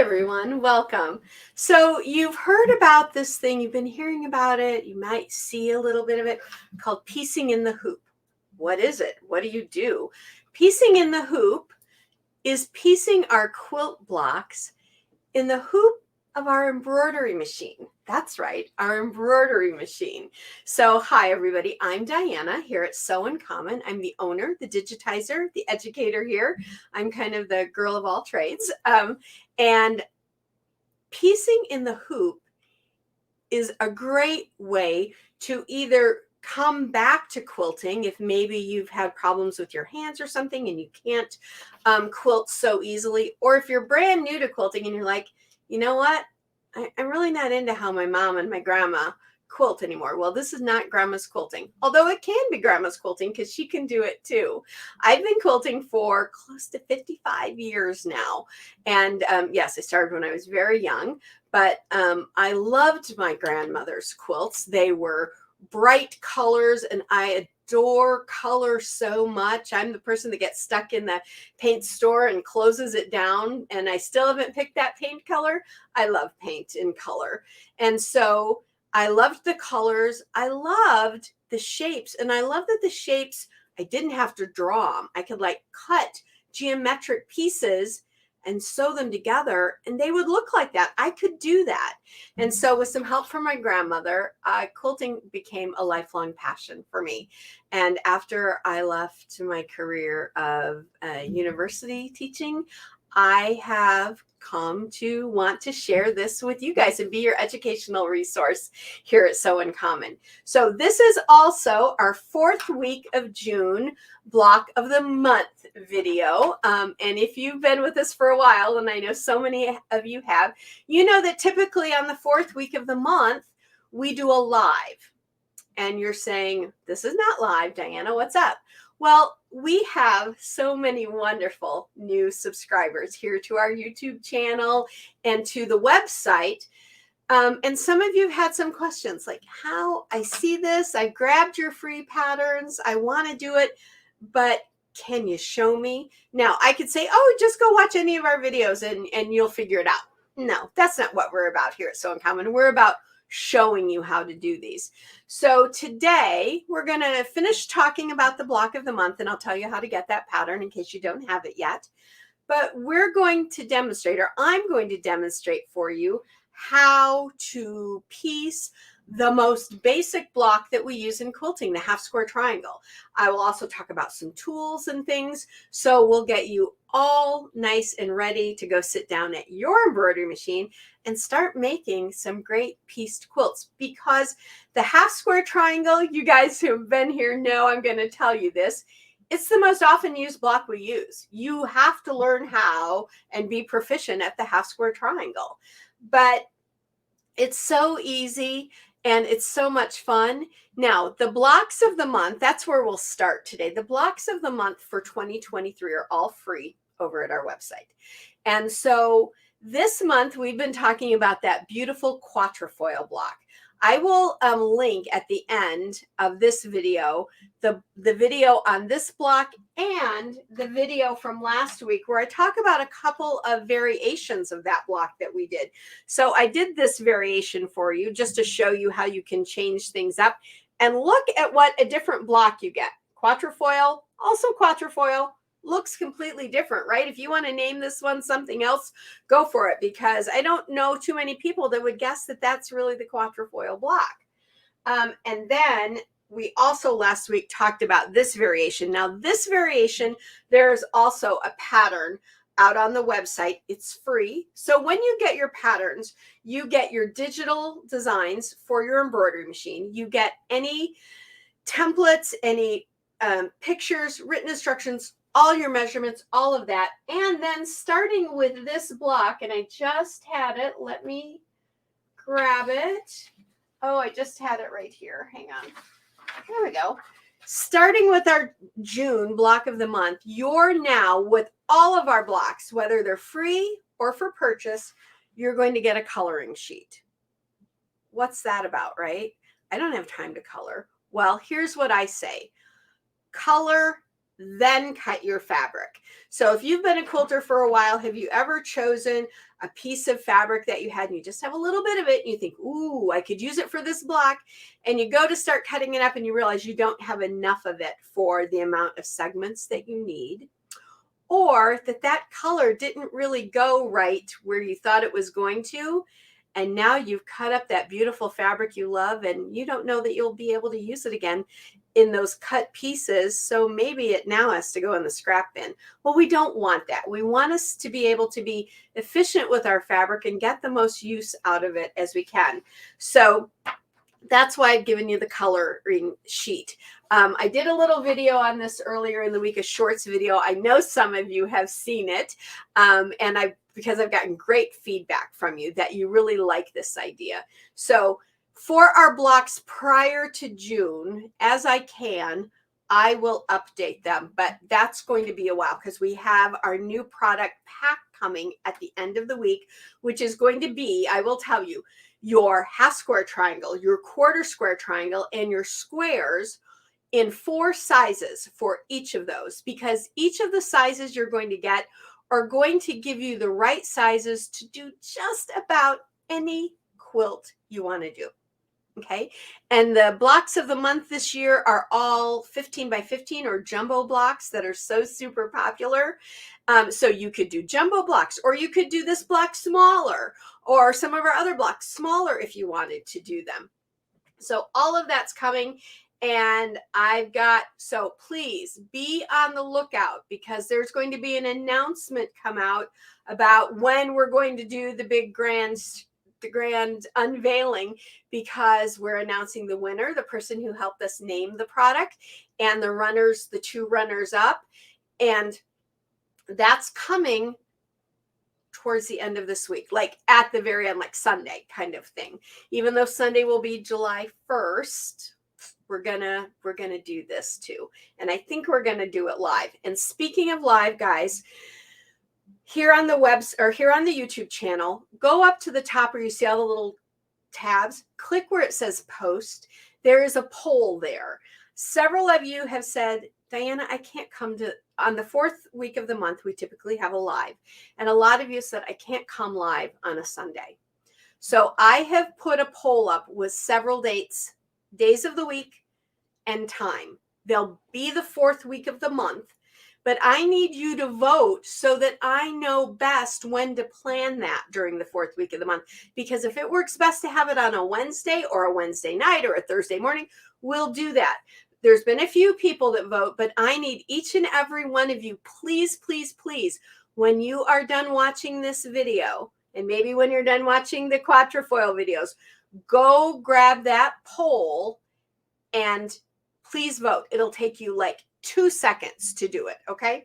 everyone, welcome. So you've heard about this thing, you've been hearing about it, you might see a little bit of it, called piecing in the hoop. What is it? What do you do? Piecing in the hoop is piecing our quilt blocks in the hoop of our embroidery machine. That's right, our embroidery machine. So hi everybody, I'm Diana here at Sew Uncommon. I'm the owner, the digitizer, the educator here. I'm kind of the girl of all trades. And piecing in the hoop is a great way to either come back to quilting if maybe you've had problems with your hands or something and you can't quilt so easily, or if you're brand new to quilting and you're like, you know what, I'm really not into how my mom and my grandma quilt anymore. Well, this is not grandma's quilting, although it can be grandma's quilting because she can do it too. I've been quilting for close to 55 years now. And yes, I started when I was very young, but I loved my grandmother's quilts. They were bright colors and I adore color so much. I'm the person that gets stuck in the paint store and closes it down, and I still haven't picked that paint color. I love paint and color. And so I loved the colors. I loved the shapes, and I love that the shapes, I didn't have to draw them. I could like cut geometric pieces and sew them together and they would look like that. I could do that. And so with some help from my grandmother, quilting became a lifelong passion for me. And after I left my career of university teaching, I have come to want to share this with you guys and be your educational resource here at Sew Uncommon. So this is also our 4th week of June block of the month video. And if you've been with us for a while, and I know so many of you have, you know that typically on the 4th week of the month, we do a live. And you're saying, this is not live, Diana, what's up? Well, we have so many wonderful new subscribers here to our YouTube channel and to the website. And some of you have had some questions like, how I see this, I grabbed your free patterns, I want to do it, but can you show me? Now, I could say, oh, just go watch any of our videos and you'll figure it out. No, that's not what we're about here at Sew Uncommon. We're about showing you how to do these. So today we're going to finish talking about the block of the month, and I'll tell you how to get that pattern in case you don't have it yet. But we're going to demonstrate, or I'm going to demonstrate for you how to piece the most basic block that we use in quilting, the half square triangle. I will also talk about some tools and things, so we'll get you all nice and ready to go sit down at your embroidery machine and start making some great pieced quilts. Because the half square triangle, you guys who have been here know I'm going to tell you this, it's the most often used block we use. You have to learn how and be proficient at the half square triangle. But it's so easy and it's so much fun. Now, the blocks of the month, that's where we'll start today. The blocks of the month for 2023 are all free over at our website. And so this month, we've been talking about that beautiful quatrefoil block. I will link at the end of this video, the video on this block and the video from last week where I talk about a couple of variations of that block that we did. So I did this variation for you just to show you how you can change things up. And look at what a different block you get. Quatrefoil, also quatrefoil, looks completely different, right? If you want to name this one something else, go for it, because I don't know too many people that would guess that that's really the quatrefoil block. And then we also last week talked about this variation. Now this variation, there's also a pattern out on the website. It's free. So when you get your patterns, you get your digital designs for your embroidery machine. You get any templates, any pictures, written instructions, all your measurements, all of that. And then starting with this block, and I just had it, let me grab it. Oh, I just had it right here. Hang on. There we go. Starting with our June block of the month, you're now with all of our blocks, whether they're free or for purchase, you're going to get a coloring sheet. What's that about, right? I don't have time to color. Well, here's what I say. Color then cut your fabric. So if you've been a quilter for a while, have you ever chosen a piece of fabric that you had and you just have a little bit of it and you think, ooh, I could use it for this block, and you go to start cutting it up and you realize you don't have enough of it for the amount of segments that you need, or that color didn't really go right where you thought it was going to, and now you've cut up that beautiful fabric you love and you don't know that you'll be able to use it again in those cut pieces. So maybe it now has to go in the scrap bin. Well, we don't want that. We want us to be able to be efficient with our fabric and get the most use out of it as we can. So that's why I've given you the coloring sheet. I did a little video on this earlier in the week, a shorts video. I know some of you have seen it, because I've gotten great feedback from you that you really like this idea. So for our blocks prior to June, as I can, I will update them, but that's going to be a while because we have our new product pack coming at the end of the week, which is going to be, I will tell you, your half square triangle, your quarter square triangle, and your squares in 4 sizes for each of those, because each of the sizes you're going to get are going to give you the right sizes to do just about any quilt you want to do. Okay. And the blocks of the month this year are all 15 by 15 or jumbo blocks that are so super popular. So you could do jumbo blocks, or you could do this block smaller, or some of our other blocks smaller if you wanted to do them. So all of that's coming. And so please be on the lookout, because there's going to be an announcement come out about when we're going to do the big grand unveiling, because we're announcing the winner, the person who helped us name the product, and the runners, the 2 runners up. And that's coming towards the end of this week, like at the very end, like Sunday kind of thing. Even though Sunday will be July 1st, we're gonna do this too. And I think we're gonna do it live. And speaking of live, guys, here on the here on the YouTube channel, go up to the top where you see all the little tabs, click where it says post. There is a poll there. Several of you have said, Diana, I can't come on the 4th week of the month, we typically have a live. And a lot of you said, I can't come live on a Sunday. So I have put a poll up with several dates, days of the week, and time. They'll be the 4th week of the month, but I need you to vote so that I know best when to plan that during the 4th week of the month. Because if it works best to have it on a Wednesday or a Wednesday night or a Thursday morning, we'll do that. There's been a few people that vote, but I need each and every one of you, please, please, please, when you are done watching this video, and maybe when you're done watching the quatrefoil videos, go grab that poll and please vote. It'll take you like 2 seconds to do it, okay?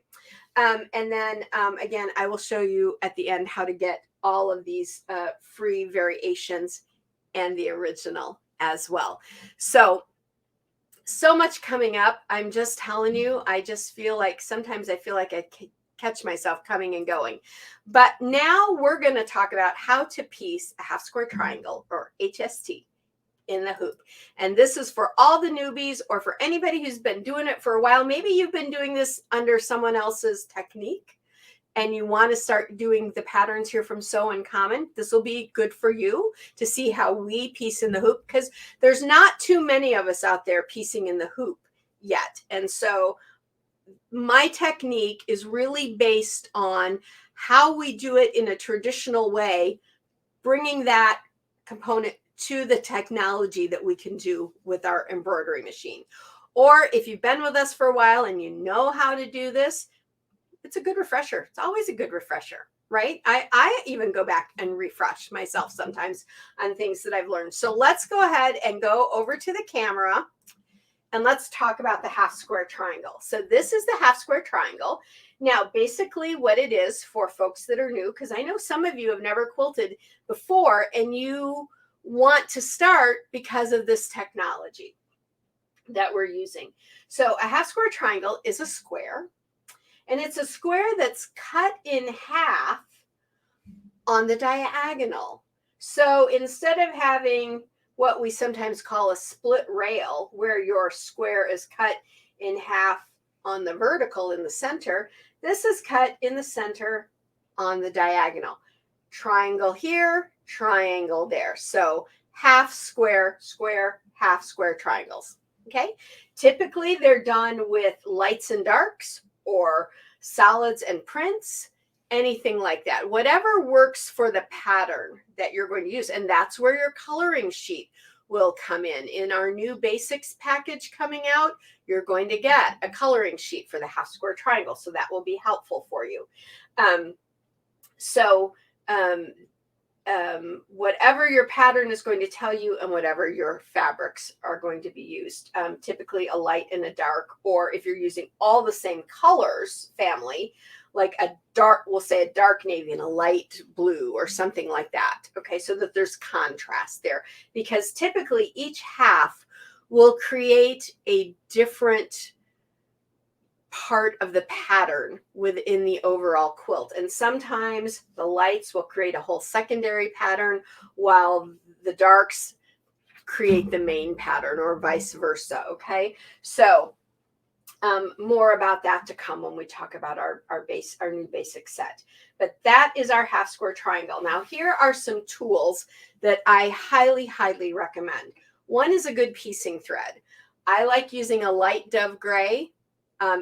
And then, again, I will show you at the end how to get all of these free variations and the original as well. So much coming up. I'm just telling you, I just feel like sometimes I feel like I catch myself coming and going. But now we're going to talk about how to piece a half square triangle, or HST, in the hoop. And this is for all the newbies, or for anybody who's been doing it for a while. Maybe you've been doing this under someone else's technique and you want to start doing the patterns here from Sew Uncommon. This will be good for you to see how we piece in the hoop, because there's not too many of us out there piecing in the hoop yet. And so my technique is really based on how we do it in a traditional way, bringing that component to the technology that we can do with our embroidery machine. Or if you've been with us for a while and you know how to do this, it's a good refresher. It's always a good refresher, right? I even go back and refresh myself sometimes on things that I've learned. So let's go ahead and go over to the camera and let's talk about the half square triangle. So this is the half square triangle. Now, basically what it is for folks that are new, because I know some of you have never quilted before and you want to start because of this technology that we're using. So a half square triangle is a square, and it's a square that's cut in half on the diagonal. So instead of having what we sometimes call a split rail, where your square is cut in half on the vertical in the center. This is cut in the center on the diagonal. Triangle here, triangle there. So half square, square, half square triangles. Okay. Typically they're done with lights and darks or solids and prints, anything like that. Whatever works for the pattern that you're going to use. And that's where your coloring sheet will come in. In our new basics package coming out, you're going to get a coloring sheet for the half square triangle. So that will be helpful for you. Whatever your pattern is going to tell you and whatever your fabrics are going to be used, typically a light and a dark, or if you're using all the same colors family, like a dark, we'll say a dark navy and a light blue or something like that. Okay, so that there's contrast there, because typically each half will create a different part of the pattern within the overall quilt. And sometimes the lights will create a whole secondary pattern while the darks create the main pattern, or vice versa. Okay, so more about that to come when we talk about our new basic set. But that is our half square triangle. Now here are some tools that I highly recommend. One is a good piecing thread. I like using a light dove gray.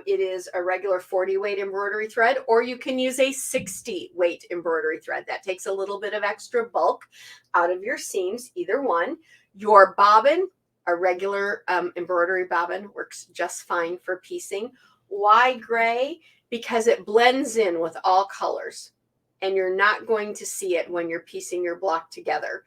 It is a regular 40 weight embroidery thread, or you can use a 60 weight embroidery thread. That takes a little bit of extra bulk out of your seams, either one. Your bobbin, a regular embroidery bobbin, works just fine for piecing. Why gray? Because it blends in with all colors, and you're not going to see it when you're piecing your block together.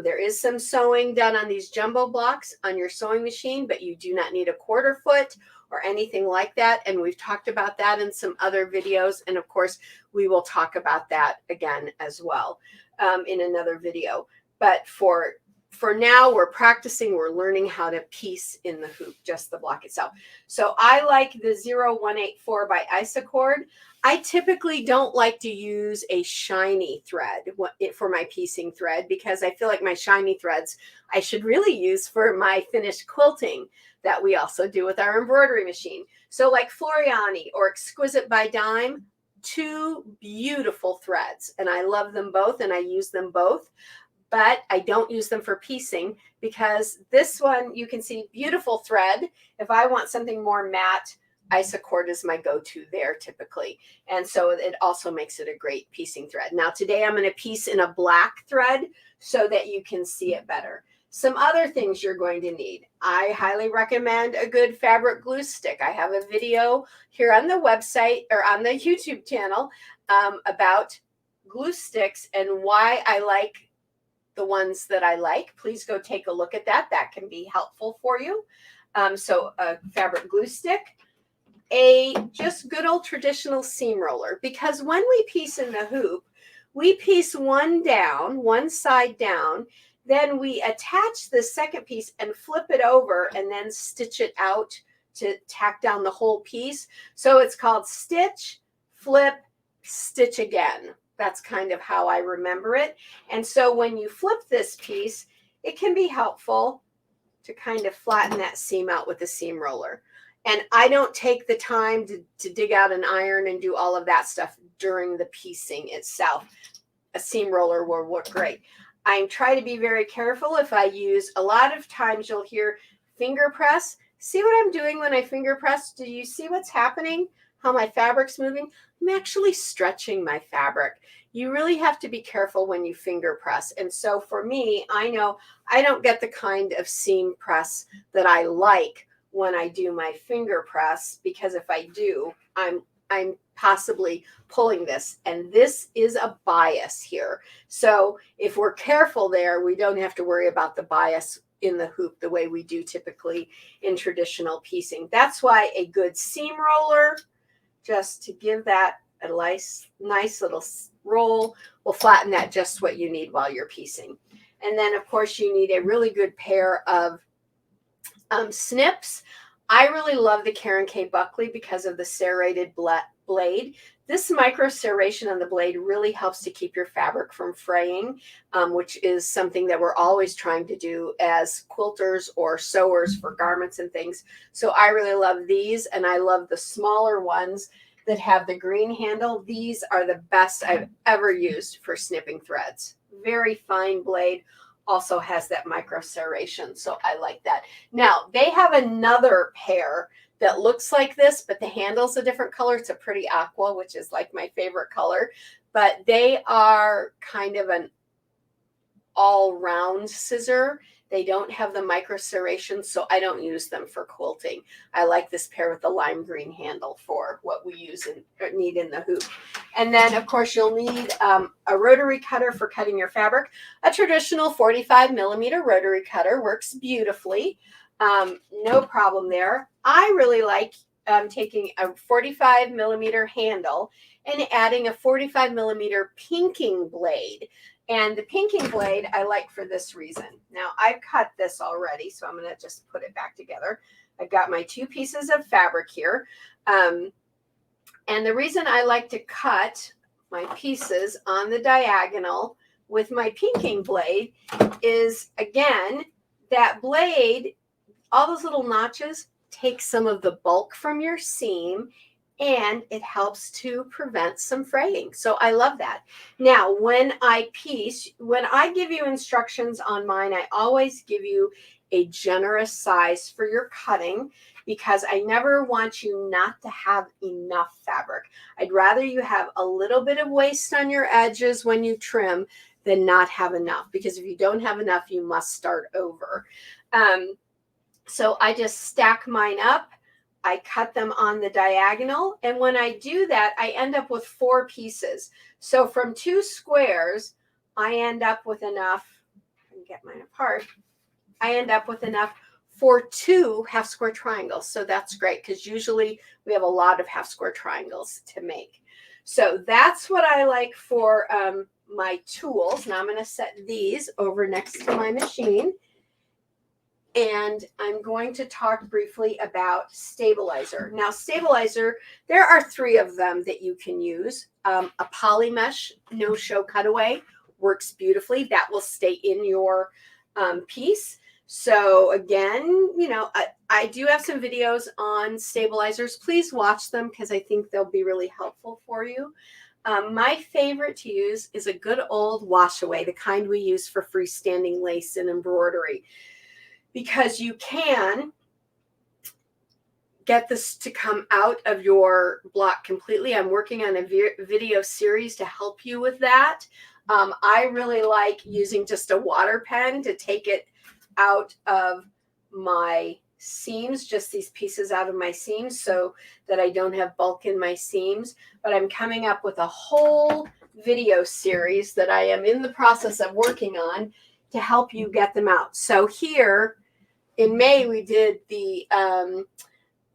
There is some sewing done on these jumbo blocks on your sewing machine, but you do not need a 1/4 foot or anything like that. And we've talked about that in some other videos. And of course, we will talk about that again as well in another video. But for now, we're practicing, we're learning how to piece in the hoop, just the block itself. So I like the 0184 by Isacord. I typically don't like to use a shiny thread for my piecing thread, because I feel like my shiny threads I should really use for my finished quilting that we also do with our embroidery machine. So like Floriani or Exquisite by Dime, two beautiful threads, and I love them both and I use them both. But I don't use them for piecing, because this one, you can see, beautiful thread. If I want something more matte, Isacord is my go-to there typically. And so it also makes it a great piecing thread. Now today I'm going to piece in a black thread so that you can see it better. Some other things you're going to need. I highly recommend a good fabric glue stick. I have a video here on the website or on the YouTube channel about glue sticks and why I like the ones that I like. Please go take a look at that. That can be helpful for you. So a fabric glue stick, a just good old traditional seam roller, because when we piece in the hoop, we piece one side down, then we attach the second piece and flip it over and then stitch it out to tack down the whole piece. So it's called stitch, flip, stitch again. That's kind of how I remember it. And so when you flip this piece, it can be helpful to kind of flatten that seam out with a seam roller. And I don't take the time to dig out an iron and do all of that stuff during the piecing itself. A seam roller will work great. I try to be very careful. If I use, a lot of times you'll hear finger press. See what I'm doing when I finger press? Do you see what's happening? How my fabric's moving? I'm actually stretching my fabric. You really have to be careful when you finger press. And so for me, I know I don't get the kind of seam press that I like when I do my finger press, because if I do, I'm possibly pulling this, and this is a bias here. So if we're careful there, we don't have to worry about the bias in the hoop the way we do typically in traditional piecing. That's why a good seam roller, just to give that a nice little roll, will flatten that just what you need while you're piecing. And then of course you need a really good pair of snips. I really love the Karen K. Buckley because of the serrated blade. This micro serration on the blade really helps to keep your fabric from fraying, which is something that we're always trying to do as quilters or sewers for garments and things. So I really love these, and I love the smaller ones that have the green handle. These are the best I've ever used for snipping threads. Very fine blade, also has that micro serration, so I like that. Now, they have another pair that looks like this, but the handle's a different color. It's a pretty aqua, which is like my favorite color, but they are kind of an all-round scissor. They don't have the micro serration, so I don't use them for quilting. I like this pair with the lime green handle for what we use and need in the hoop. And then, of course, you'll need a rotary cutter for cutting your fabric. A traditional 45 millimeter rotary cutter works beautifully. No problem there. I really like taking a 45 millimeter handle and adding a 45 millimeter pinking blade. And the pinking blade I like for this reason. Now, I've cut this already, so I'm going to just put it back together. I've got my 2 pieces of fabric here. And the reason I like to cut my pieces on the diagonal with my pinking blade is, again, that blade, all those little notches, take some of the bulk from your seam, and it helps to prevent some fraying. So I love that. Now, when I give you instructions on mine, I always give you a generous size for your cutting, because I never want you not to have enough fabric. I'd rather you have a little bit of waste on your edges when you trim than not have enough, because if you don't have enough, you must start over. So I just stack mine up. I cut them on the diagonal, and when I do that, I end up with 4 pieces. So from 2 squares, I end up with enough, I can get mine apart, I end up with enough for 2 half square triangles. So that's great, because usually we have a lot of half square triangles to make. So that's what I like for my tools. Now I'm going to set these over next to my machine. And I'm going to talk briefly about stabilizer. Now, stabilizer, there are 3 of them that you can use. A poly mesh no-show cutaway works beautifully. That will stay in your piece. So again, you know, I do have some videos on stabilizers. Please watch them, because I think they'll be really helpful for you. My favorite to use is a good old wash away, the kind we use for freestanding lace and embroidery, because you can get this to come out of your block completely. I'm working on a video series to help you with that. I really like using just a water pen to take it out of my seams, just these pieces out of my seams, so that I don't have bulk in my seams. But I'm coming up with a whole video series that I am in the process of working on to help you get them out. So here, in May, we did the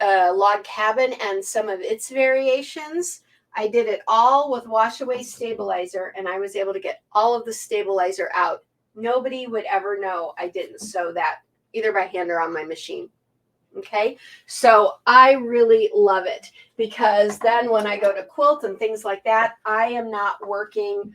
log cabin and some of its variations. I did it all with wash away stabilizer, and I was able to get all of the stabilizer out. Nobody would ever know I didn't sew that, either by hand or on my machine. Okay, so I really love it, because then when I go to quilt and things like that, I am not working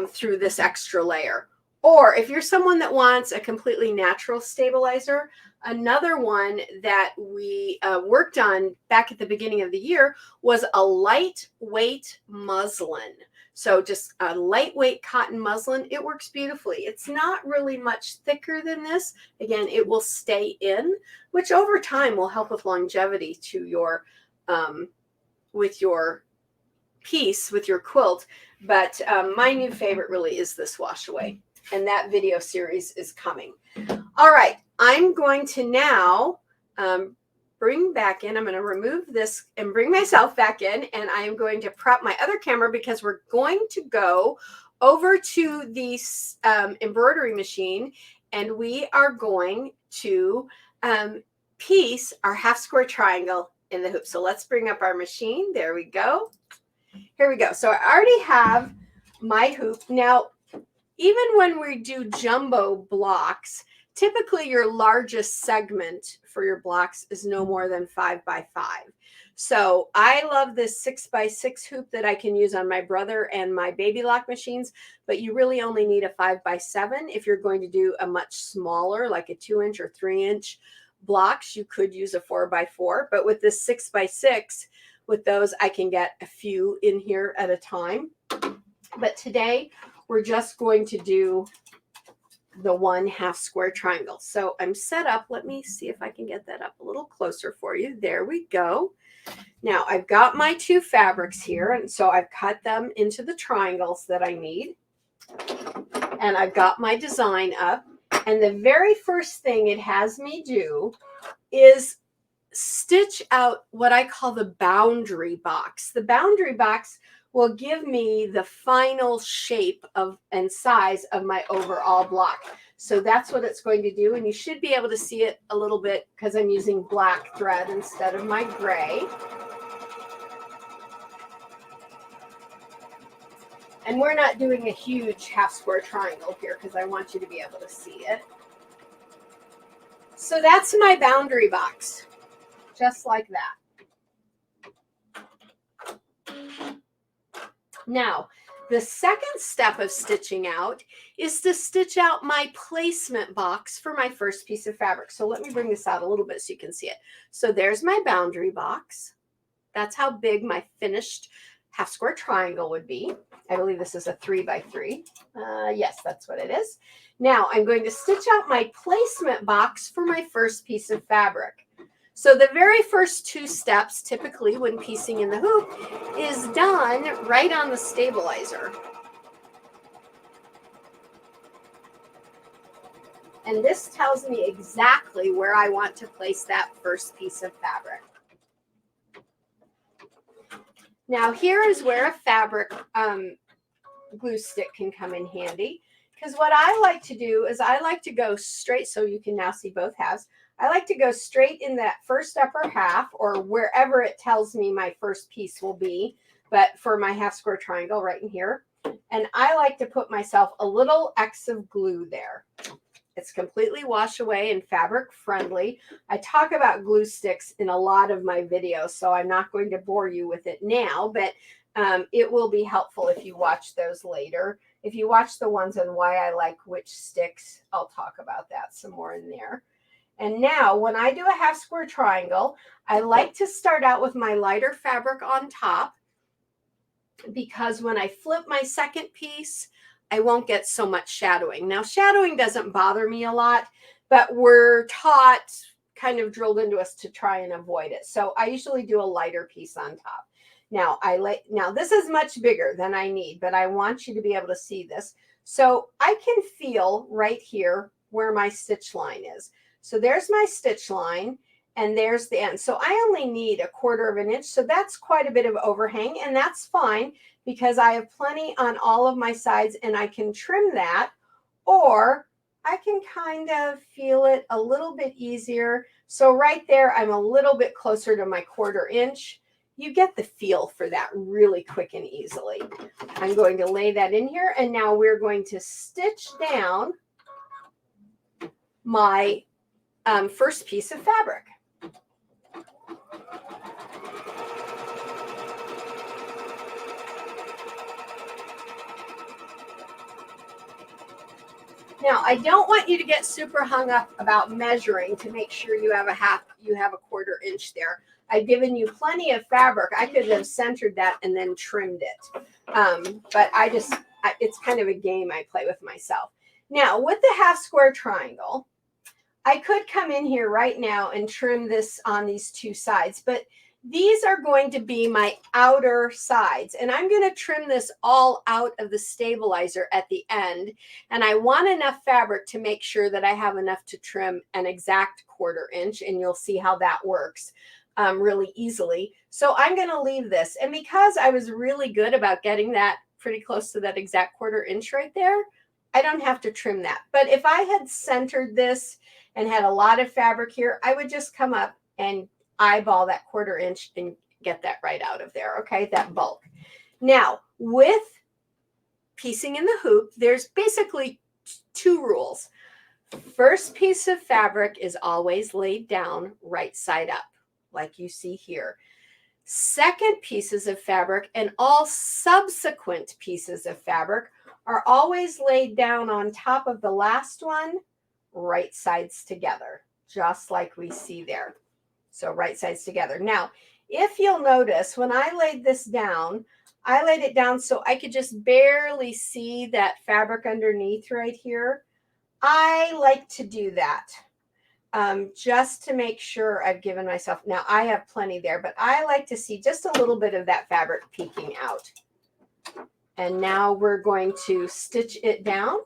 through this extra layer. Or if you're someone that wants a completely natural stabilizer, another one that we worked on back at the beginning of the year was a lightweight muslin. So just a lightweight cotton muslin. It works beautifully. It's not really much thicker than this. Again, it will stay in, which over time will help with longevity to your with your piece, with your quilt. But my new favorite really is this wash away. And that video series is coming. All right, I'm going to now bring back in, I'm going to remove this and bring myself back in, and I am going to prop my other camera, because we're going to go over to the embroidery machine, and we are going to piece our half square triangle in the hoop. So let's bring up our machine. There we go. Here we go. So I already have my hoop. Now, even when we do jumbo blocks, typically your largest segment for your blocks is no more than 5 by 5. So I love this 6x6 hoop that I can use on my brother and my baby lock machines, but you really only need a 5x7. If you're going to do a much smaller, like a 2-inch or 3-inch blocks, you could use a 4x4, but with this 6x6, with those, I can get a few in here at a time. But today we're just going to do the 1/2 square triangle. So I'm set up. Let me see if I can get that up a little closer for you. There we go. Now I've got my 2 fabrics here, and so I've cut them into the triangles that I need. And I've got my design up. And the very first thing it has me do is stitch out what I call the boundary box. The boundary box will give me the final shape of and size of my overall block. So that's what it's going to do. And you should be able to see it a little bit because I'm using black thread instead of my gray. And we're not doing a huge 1/2 square triangle here because I want you to be able to see it. So that's my boundary box, just like that. Now, the second step of stitching out is to stitch out my placement box for my first piece of fabric. So let me bring this out a little bit so you can see it. So there's my boundary box. That's how big my finished 1/2 square triangle would be. I believe this is a 3x3. Yes, that's what it is. Now I'm going to stitch out my placement box for my first piece of fabric. So the very first 2 steps, typically when piecing in the hoop, is done right on the stabilizer. And this tells me exactly where I want to place that first piece of fabric. Now here is where a fabric glue stick can come in handy, because what I like to do is I like to go straight, so you can now see both halves. I like to go straight in that first upper half, or wherever it tells me my first piece will be, but for my 1/2 square triangle right in here. And I like to put myself a little X of glue there. It's completely wash away and fabric friendly. I talk about glue sticks in a lot of my videos, so I'm not going to bore you with it now, but it will be helpful if you watch those later. If you watch the ones on why I like which sticks, I'll talk about that some more in there. And now when I do a 1/2 square triangle, I like to start out with my lighter fabric on top, because when I flip my second piece, I won't get so much shadowing. Now, shadowing doesn't bother me a lot, but we're taught, kind of drilled into us, to try and avoid it. So I usually do a lighter piece on top. Now, now this is much bigger than I need, but I want you to be able to see this. So I can feel right here where my stitch line is. So there's my stitch line, and there's the end. So I only need 1/4 of an inch. So that's quite a bit of overhang, and that's fine because I have plenty on all of my sides, and I can trim that, or I can kind of feel it a little bit easier. So right there, I'm a little bit closer to my 1/4 inch. You get the feel for that really quick and easily. I'm going to lay that in here, and now we're going to stitch down my first piece of fabric. Now, I don't want you to get super hung up about measuring to make sure you have a 1/4 inch there. I've given you plenty of fabric. I could have centered that and then trimmed it. But it's kind of a game I play with myself. Now, with the 1/2 square triangle, I could come in here right now and trim this on these 2 sides, but these are going to be my outer sides, and I'm going to trim this all out of the stabilizer at the end. And I want enough fabric to make sure that I have enough to trim an exact 1/4 inch, and you'll see how that works really easily. So I'm going to leave this, and because I was really good about getting that pretty close to that exact 1/4 inch right there, I don't have to trim that. But if I had centered this and had a lot of fabric here, I would just come up and eyeball that 1/4 inch and get that right out of there, okay, that bulk. Now, with piecing in the hoop, there's basically 2 rules. First piece of fabric is always laid down right side up, like you see here. second pieces of fabric and all subsequent pieces of fabric are always laid down on top of the last one, right sides together, just like we see there. So right sides together. Now, if you'll notice, when I laid this down, I laid it down so I could just barely see that fabric underneath right here. I like to do that just to make sure I've given myself, now I have plenty there, but I like to see just a little bit of that fabric peeking out. And now we're going to stitch it down.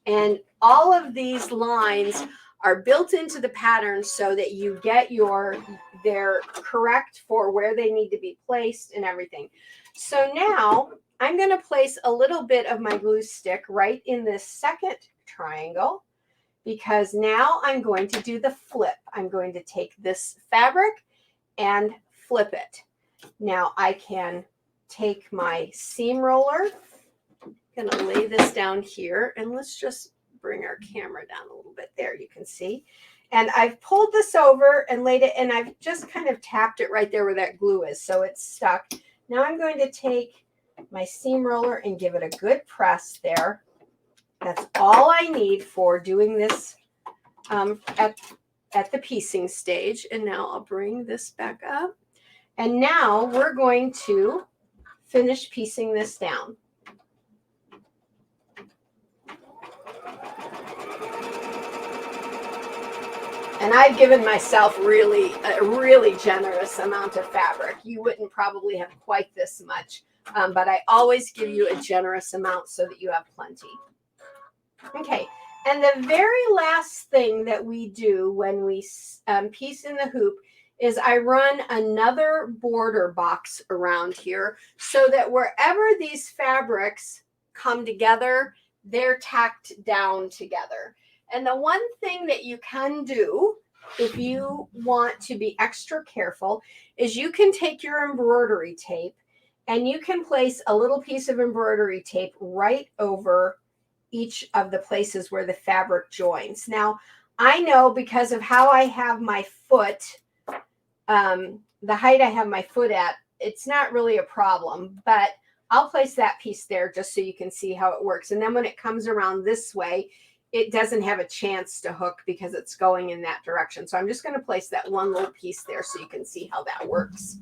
And all of these lines are built into the pattern so that you get they're correct for where they need to be placed and everything. So now I'm going to place a little bit of my glue stick right in this second triangle, because now I'm going to do the flip. I'm going to take this fabric and flip it. Now I can take my seam roller. I'm going to lay this down here, and let's just bring our camera down a little bit. There, you can see. And I've pulled this over and laid it, and I've just kind of tapped it right there where that glue is, so it's stuck. Now I'm going to take my seam roller and give it a good press there. That's all I need for doing this at the piecing stage. And now I'll bring this back up. And now we're going to finish piecing this down. And I've given myself a really generous amount of fabric. You wouldn't probably have quite this much, but I always give you a generous amount so that you have plenty. Okay, and the very last thing that we do when we piece in the hoop is I run another border box around here so that wherever these fabrics come together, they're tacked down together. And the one thing that you can do if you want to be extra careful is you can take your embroidery tape and you can place a little piece of embroidery tape right over each of the places where the fabric joins. Now, I know because of how I have my foot, the height I have my foot at, it's not really a problem, but I'll place that piece there just so you can see how it works. And then when it comes around this way, it doesn't have a chance to hook because it's going in that direction. So I'm just going to place that one little piece there so you can see how that works.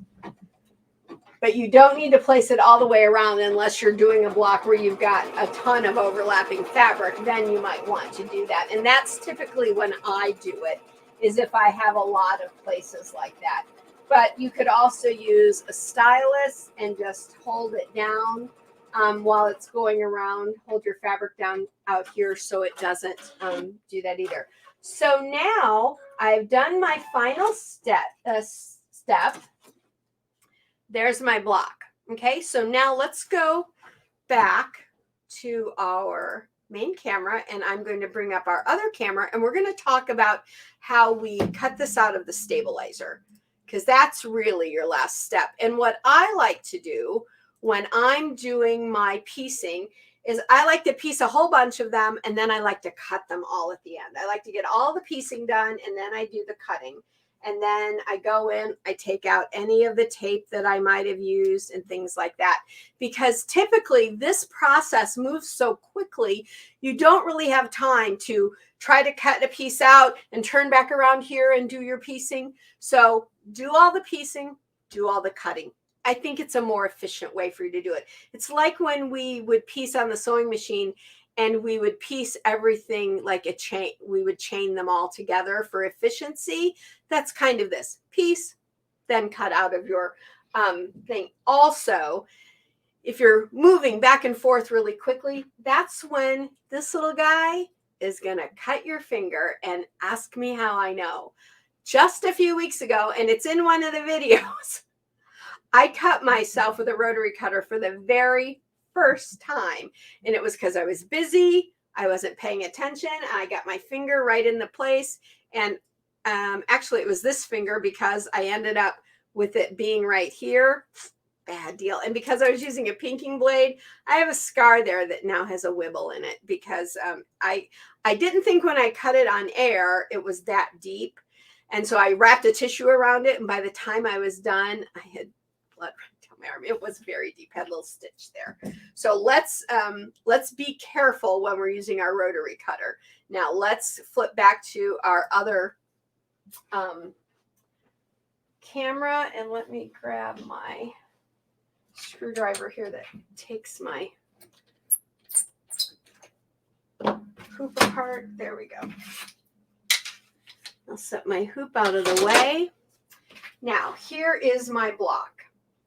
But you don't need to place it all the way around unless you're doing a block where you've got a ton of overlapping fabric. Then you might want to do that. And that's typically when I do it, is if I have a lot of places like that. But you could also use a stylus and just hold it down while it's going around. Hold your fabric down out here so it doesn't do that either. So now I've done my final step. There's my block. Okay, so now let's go back to our main camera, and I'm going to bring up our other camera, and we're going to talk about how we cut this out of the stabilizer, because that's really your last step. And what I like to do when I'm doing my piecing is I like to piece a whole bunch of them, and then I like to cut them all at the end. I like to get all the piecing done, and then I do the cutting. And then I go in, I take out any of the tape that I might have used and things like that. Because typically this process moves so quickly, you don't really have time to try to cut a piece out and turn back around here and do your piecing. So do all the piecing, do all the cutting. I think it's a more efficient way for you to do it. It's like when we would piece on the sewing machine and we would piece everything like a chain. We would chain them all together for efficiency. That's kind of this. Piece, then cut out of your thing. Also, if you're moving back and forth really quickly, that's when this little guy is going to cut your finger. And ask me how I know. Just a few weeks ago, and it's in one of the videos, I cut myself with a rotary cutter for the very first time. And it was because I was busy. I wasn't paying attention. I got my finger right in the place. And actually, it was this finger because I ended up with it being right here. bad deal. And because I was using a pinking blade, I have a scar there that now has a wibble in it because I didn't think when I cut it on air it was that deep. And so I wrapped a tissue around it, and by the time I was done, I had blood running down my arm. It was very deep, had a little stitch there. So let's be careful when we're using our rotary cutter. Now let's flip back to our other camera, and let me grab my screwdriver here that takes my hoop apart. There we go. I'll set my hoop out of the way. Now, here is my block.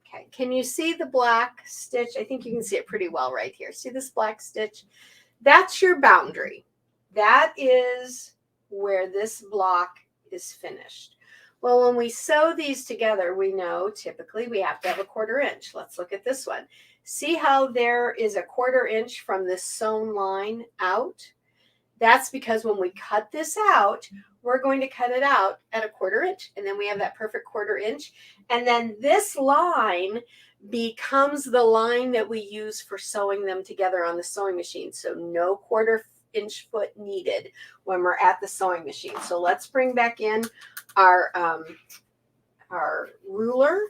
Okay, can you see the black stitch? I think you can see it pretty well right here. See this black stitch? That's your boundary. That is where this block is finished. Well, when we sew these together, we know typically we have to have a 1/4 inch. Let's look at this one. See how there is a 1/4 inch from this sewn line out? That's because when we cut this out, we're going to cut it out at a 1/4 inch. And then we have that perfect 1/4 inch. And then this line becomes the line that we use for sewing them together on the sewing machine. So no 1/4 inch foot needed when we're at the sewing machine. So let's bring back in our ruler,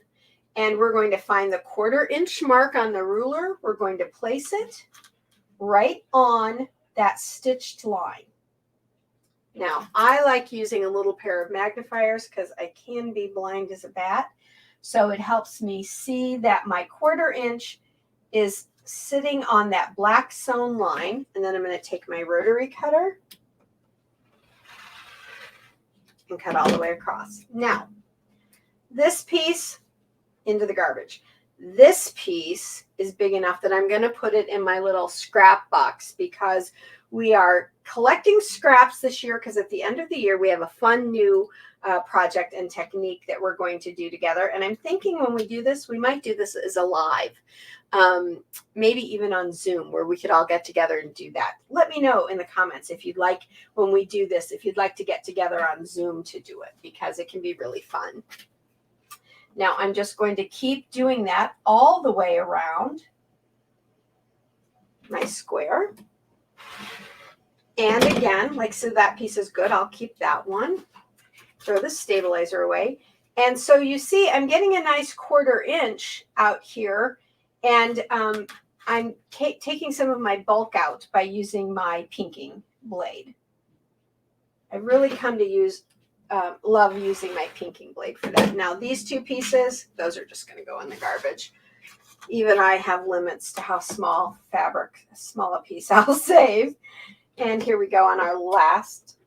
and we're going to find the 1/4 inch mark on the ruler. We're going to place it right on that stitched line. Now, I like using a little pair of magnifiers because I can be blind as a bat. So it helps me see that my 1/4 inch is sitting on that black sewn line. And then I'm going to take my rotary cutter and cut all the way across. Now, this piece into the garbage. This piece is big enough that I'm going to put it in my little scrap box because we are collecting scraps this year, because at the end of the year we have a fun new project and technique that we're going to do together. And I'm thinking when we do this, we might do this as a live, maybe even on Zoom, where we could all get together and do that. Let me know in the comments if you'd like, when we do this, if you'd like to get together on Zoom to do it, because it can be really fun. Now I'm just going to keep doing that all the way around my square. And again, like, so that piece is good. I'll keep that one. Throw the stabilizer away. And so you see, I'm getting a nice 1/4 inch out here. And I'm taking some of my bulk out by using my pinking blade. I really come to love using my pinking blade for that. Now, these two pieces, those are just going to go in the garbage. Even I have limits to how small a piece I'll save. And here we go on our last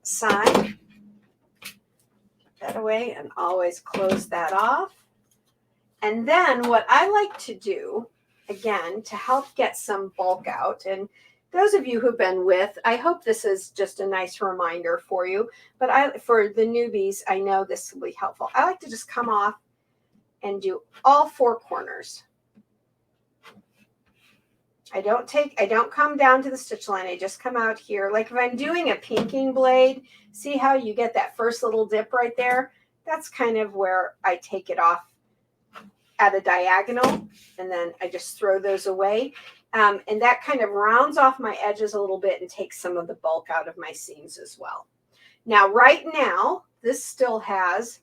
side. Put that away and always close that off. And then what I like to do, again, to help get some bulk out, and those of you who've been with, I hope this is just a nice reminder for you, but for the newbies, I know this will be helpful. I like to just come off and do all 4 corners. I don't come down to the stitch line. I just come out here. Like if I'm doing a pinking blade, see how you get that first little dip right there? That's kind of where I take it off at a diagonal, and then I just throw those away. And that kind of rounds off my edges a little bit and takes some of the bulk out of my seams as well. Now, right now, this still has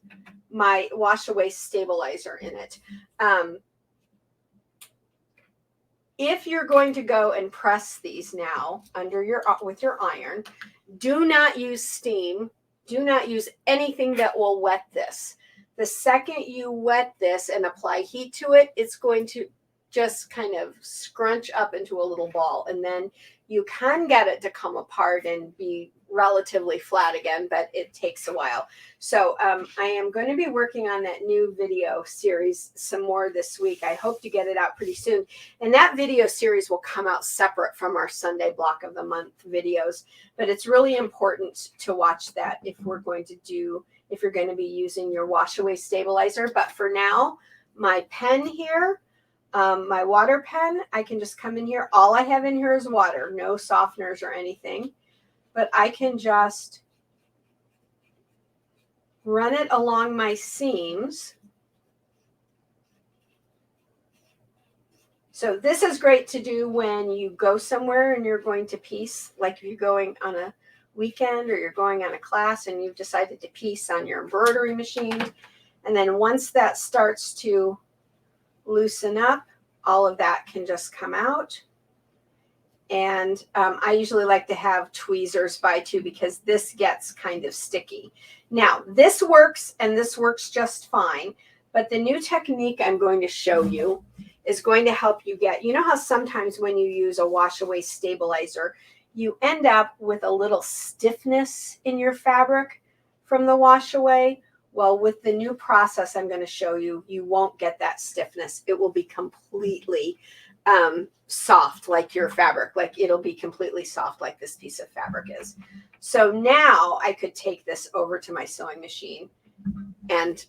my wash away stabilizer in it. If you're going to go and press these now with your iron, do not use steam. Do not use anything that will wet this. The second you wet this and apply heat to it, it's going to just kind of scrunch up into a little ball, and then you can get it to come apart and be relatively flat again, but it takes a while. So I am going to be working on that new video series some more this week. I hope to get it out pretty soon. And that video series will come out separate from our Sunday block of the month videos. But it's really important to watch that if you're going to be using your wash away stabilizer. But for now, my pen here, my water pen, I can just come in here. All I have in here is water, no softeners or anything. But I can just run it along my seams So this is great to do when you go somewhere and you're going to piece, like if you're going on a weekend or you're going on a class and you've decided to piece on your embroidery machine. And then once that starts to loosen up, all of that can just come out. And I usually like to have tweezers by too, because this gets kind of sticky. Now, this works and this works just fine. But the new technique I'm going to show you is going to help you get, you know how sometimes when you use a wash away stabilizer, you end up with a little stiffness in your fabric from the wash away? Well, with the new process I'm going to show you, you won't get that stiffness. It will be completely soft like your fabric, like it'll be completely soft like this piece of fabric is. So now I could take this over to my sewing machine and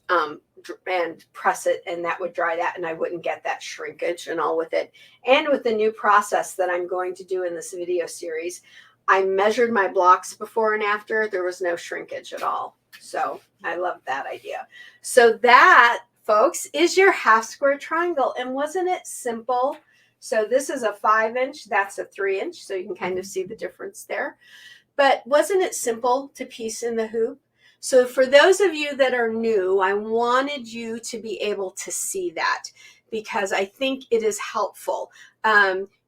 press it, and that would dry that, and I wouldn't get that shrinkage and all with it. And with the new process that I'm going to do in this video series, I measured my blocks before and after. There was no shrinkage at all. So I love that idea. So that, folks, is your half square triangle. And wasn't it simple? So this is a 5-inch, that's a 3-inch, so you can kind of see the difference there. But wasn't it simple to piece in the hoop? So for those of you that are new, I wanted you to be able to see that because I think it is helpful.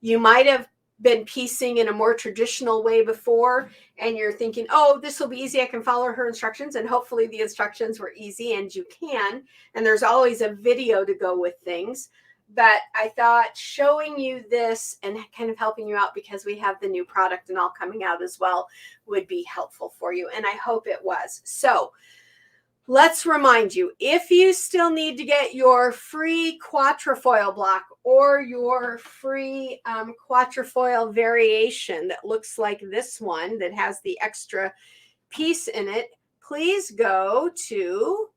You might have been piecing in a more traditional way before and you're thinking, oh, this will be easy. I can follow her instructions, and hopefully the instructions were easy, and you can. And there's always a video to go with things. But I thought showing you this and kind of helping you out, because we have the new product and all coming out as well, would be helpful for you. And I hope it was. So let's remind you, if you still need to get your free quatrefoil block or your free quatrefoil variation that looks like this one that has the extra piece in it, please go to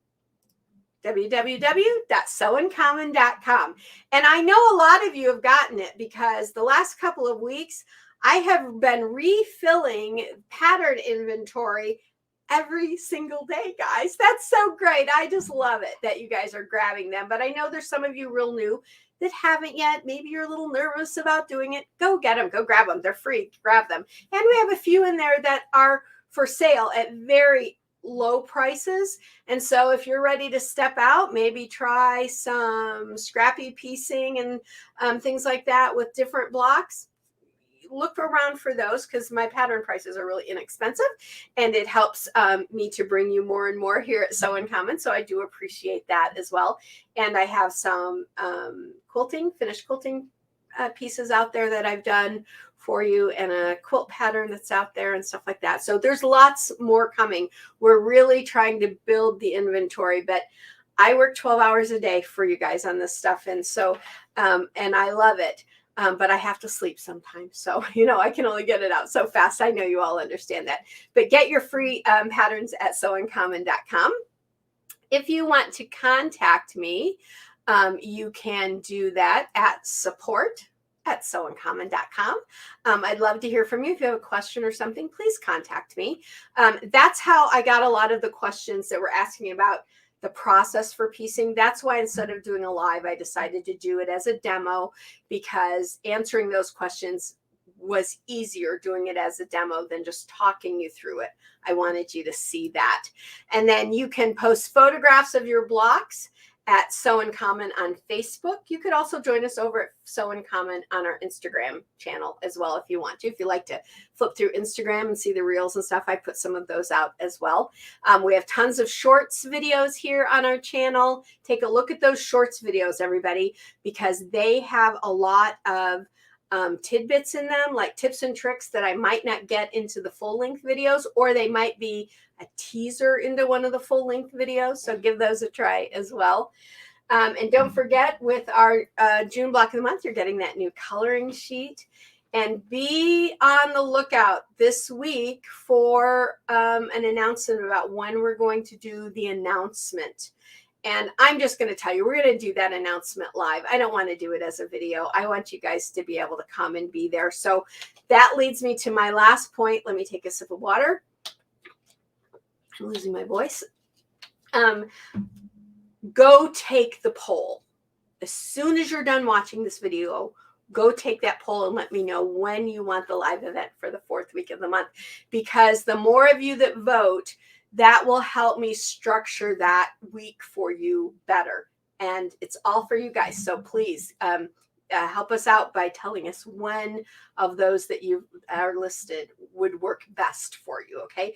www.sewincommon.com. And I know a lot of you have gotten it because the last couple of weeks I have been refilling pattern inventory every single day, guys. That's so great. I just love it that you guys are grabbing them. But I know there's some of you real new that haven't yet. Maybe you're a little nervous about doing it. Go get them. Go grab them. They're free. Grab them. And we have a few in there that are for sale at very low prices. And so if you're ready to step out, maybe try some scrappy piecing and things like that with different blocks, look around for those, because my pattern prices are really inexpensive and it helps me to bring you more and more here at Sew Uncommon. So I do appreciate that as well. And I have some finished quilting pieces out there that I've done for you, and a quilt pattern that's out there and stuff like that. So there's lots more coming. We're really trying to build the inventory, but I work 12 hours a day for you guys on this stuff. And so, and I love it. But I have to sleep sometimes. So, I can only get it out so fast. I know you all understand that. But get your free patterns at sewincommon.com. If you want to contact me, you can do that at support@sewincommon.com. I'd love to hear from you. If you have a question or something, please contact me. That's how I got a lot of the questions that were asking me about the process for piecing. That's why instead of doing a live, I decided to do it as a demo, because answering those questions was easier doing it as a demo than just talking you through it. I wanted you to see that. And then you can post photographs of your blocks at Sew Uncommon on Facebook. You could also join us over at Sew Uncommon on our Instagram channel as well if you want to. If you like to flip through Instagram and see the reels and stuff, I put some of those out as well. We have tons of shorts videos here on our channel. Take a look at those shorts videos, everybody, because they have a lot of tidbits in them, like tips and tricks that I might not get into the full-length videos, or they might be a teaser into one of the full-length videos. So give those a try as well. And don't forget, with our June block of the month, you're getting that new coloring sheet. And be on the lookout this week for an announcement about when we're going to do the announcement. And I'm just going to tell you, we're going to do that announcement live. I don't want to do it as a video. I want you guys to be able to come and be there. So that leads me to my last point. Let me take a sip of water. I'm losing my voice. Go take the poll. as soon as you're done watching this video, go take that poll and let me know when you want the live event for the 4th week of the month, because the more of you that vote, that will help me structure that week for you better. And it's all for you guys. So please help us out by telling us when of those that you are listed would work best for you. Okay.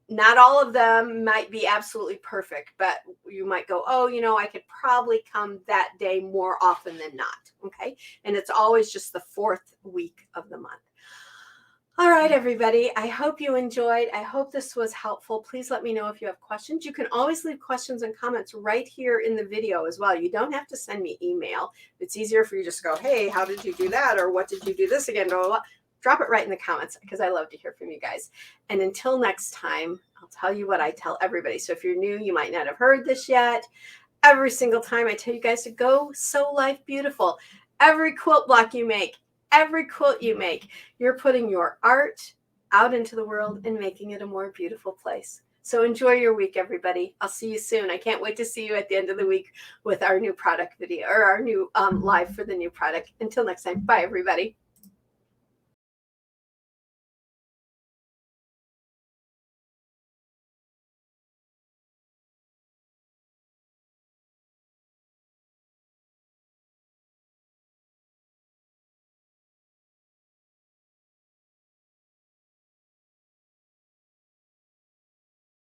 Not all of them might be absolutely perfect, but you might go, oh, I could probably come that day more often than not. Okay. And it's always just the 4th week of the month. All right, everybody. I hope you enjoyed. I hope this was helpful. Please let me know if you have questions. You can always leave questions and comments right here in the video as well. You don't have to send me email. It's easier for you just to go, hey, how did you do that? Or what did you do this again? Blah, blah, blah. Drop it right in the comments, because I love to hear from you guys. And until next time, I'll tell you what I tell everybody. So if you're new, you might not have heard this yet. Every single time I tell you guys to go sew life beautiful. Every quilt block you make, every quilt you make, you're putting your art out into the world and making it a more beautiful place. So enjoy your week, everybody. I'll see you soon. I can't wait to see you at the end of the week with our new product video, or our new live for the new product. Until next time, bye, everybody.